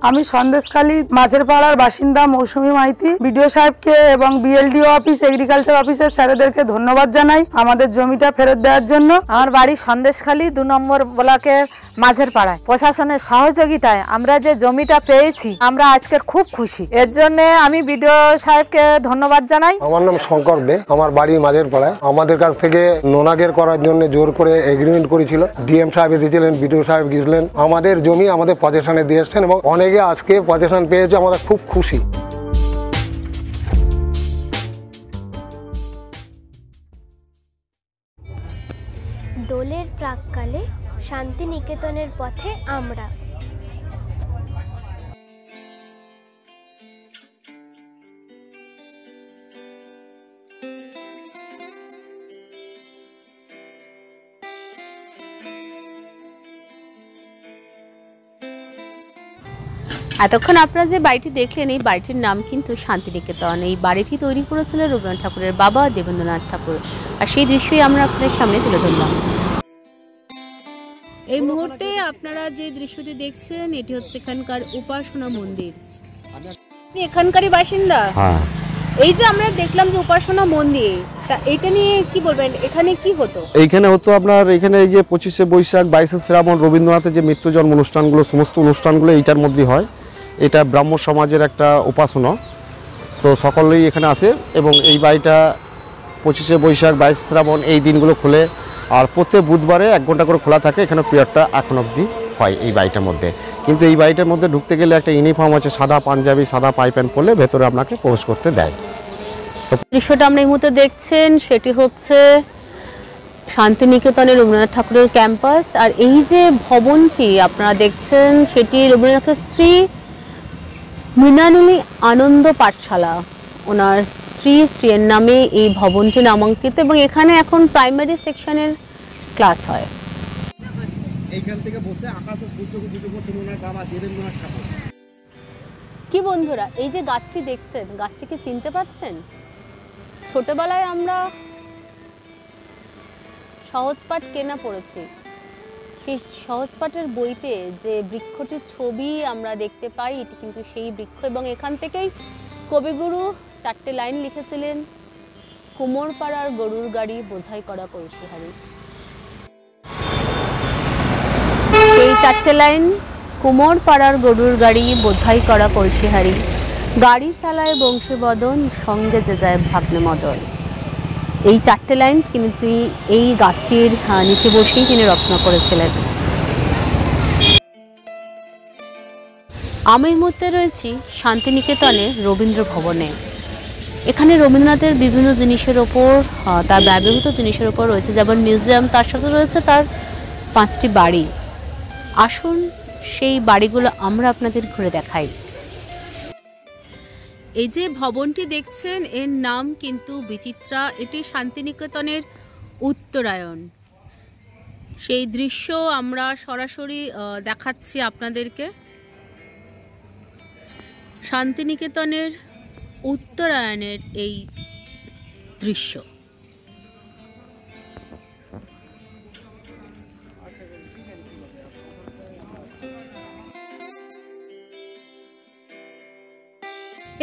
আমি সন্দেশখালী মাঝের পাড়ার বাসিন্দা মৌসুমী মাইতি। বিডিও সাহেবকে এবং বিএলডিও অফিস, এগ্রিকালচার অফিসের স্যারেদেরকে ধন্যবাদ জানাই আমাদের জমিটা ফেরত দেওয়ার জন্য। আমার বাড়ি সন্দেশখালী 2 নম্বর ব্লকের মাঝের পাড়ায়। প্রশাসনের সহযোগিতায় আমরা যে জমিটা পেয়েছি আমরা আজকে খুব খুশি। এর জন্য আমি বিডিও সাহেবকে ধন্যবাদ জানাই। আমার নাম শঙ্কর দে, আমার বাড়ি মাঝের পাড়ায়। আমাদের কাছ থেকে নোনাগের করার জন্য জোর করে এগ্রিমেন্ট করেছিল। ডিএম সাহেব দিয়েছিলেন, বিডিও সাহেব গিয়েছিলেন। আমাদের জমি আমাদের পজেশনে দিয়ে এসছেন এবং অনেকে আজকে পজেশন পেয়েছে, আমরা খুব খুশি। দোলের প্রাককালে শান্তিনিকেতনের পথে আমরা। এতক্ষণ আপনারা যে বাড়িটি দেখলেন এই বাড়িটির নাম কিন্তু শান্তিনিকেতন। এই বাড়িটি তৈরি করেছিলেন রবীন্দ্রনাথ ঠাকুরের বাবা দেবেন্দ্রনাথ ঠাকুর, আর সেই দৃশ্যই আমরা আপনাদের সামনে তুলে ধরলাম। এই মুহূর্তে আপনারা যে দৃশ্যটি দেখছেন এটি হচ্ছে এখানকার উপাসনা মন্দির। আপনি এখানকারই বাসিন্দা? হ্যাঁ। এই যে আমরা দেখলাম যে উপাসনা মন্দির, তা এটা নিয়ে কি বলবেন? এখানে কি হতো? এইখানে হতো আপনার এখানে এই যে 25শে বৈশাখ 22শে শ্রাবণ রবীন্দ্রনাথের যে মৃত্যু জন্ম অনুষ্ঠানগুলো, সমস্ত অনুষ্ঠানগুলো এইটার মধ্যে হয়। এটা ব্রাহ্ম সমাজের একটা উপাসনা, তো সকলেই এখানে আসে এবং এই বাড়িটা 25শে বৈশাখ 22শে শ্রাবণ এই দিনগুলো খোলে। আর প্রত্যেক বুধবারে 1 ঘন্টা করে খোলা থাকে। এখানে পিরিয়ডটা এখন অবধি হয় এই বাড়িটার মধ্যে। কিন্তু এই বাড়িটার মধ্যে ঢুকতে গেলে একটা ইউনিফর্ম আছে, সাদা পাঞ্জাবি সাদা পাই প্যান্ট পরলে ভেতরে আপনাকে প্রবেশ করতে দেয়। দৃশ্যটা আমরা এই মুহূর্তে দেখছেন সেটি হচ্ছে শান্তিনিকেতনের রবীন্দ্রনাথ ঠাকুরের ক্যাম্পাস। আর এই যে ভবনটি আপনারা দেখছেন সেটি রবীন্দ্রনাথের স্ত্রী মৃণালিনী আনন্দ পাঠশালা, ওনার স্ত্রীর নামে এই ভবনটি নামাঙ্কিত এবং এখানে এখন প্রাইমারি সেকশনের ক্লাস হয়। এইখান থেকে বসে আকাশে সূর্যকে পুজো করতেন ওনার বাবা দেবেন্দ্রনাথ ঠাকুর। কি বন্ধুরা, এই যে গাছটি দেখছেন, গাছটিকে চিনতে পারছেন? ছোটবেলায় আমরা সহজপাঠ কেনা পড়েছি। সেই সহজপাঠের বইতে যে বৃক্ষটির ছবি আমরা দেখতে পাই এটি কিন্তু সেই বৃক্ষ এবং এখান থেকেই কবিগুরু 4টে লাইন লিখেছিলেন, কুমোরপাড়ার গরুর গাড়ি বোঝাই করা কলসিহারি। সেই 4টে লাইন, কুমোরপাড়ার গরুর গাড়ি বোঝাই করা কলসিহারি, গাড়ি চালায় বংশীবদন সঙ্গে যে যায় ভাগ্নে মদন। এই 4টে লাইন কিন্তু এই গাছটির নিচে বসেই তিনি রচনা করেছিলেন। আমি এই মুহূর্তে রয়েছি শান্তিনিকেতনের রবীন্দ্র ভবনে। এখানে রবীন্দ্রনাথের বিভিন্ন জিনিসের ওপর, তার ব্যবহৃত জিনিসের ওপর রয়েছে যেমন মিউজিয়াম, তার সাথে রয়েছে তার 5টি বাড়ি। আসুন সেই বাড়িগুলো আমরা আপনাদের ঘুরে দেখাই। এই যে ভবনটি দেখছেন এর নাম কিন্তু বিচিত্রা। এটি শান্তিনিকেতনের উত্তরায়ণ। সেই দৃশ্য আমরা সরাসরি দেখাচ্ছি আপনাদেরকে। শান্তিনিকেতনের উত্তরায়ণের এই দৃশ্য।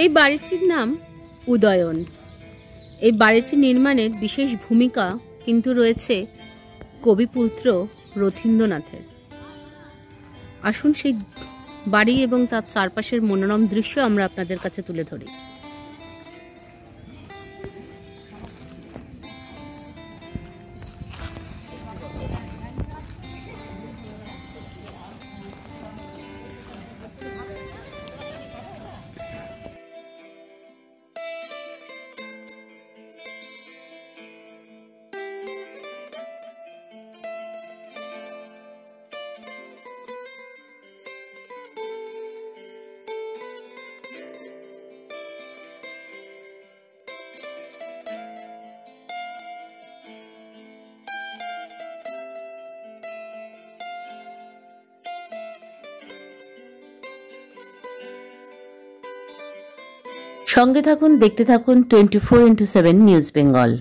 এই বাড়িটির নাম উদয়ন। এই বাড়িটি নির্মাণের বিশেষ ভূমিকা কিন্তু রয়েছে কবিপুত্র রথীন্দ্রনাথের। আসুন সেই বাড়ি এবং তার চারপাশের মনোরম দৃশ্য আমরা আপনাদের কাছে তুলে ধরি। সঙ্গে থাকুন, দেখতে থাকুন 24x7 নিউজ বেঙ্গল।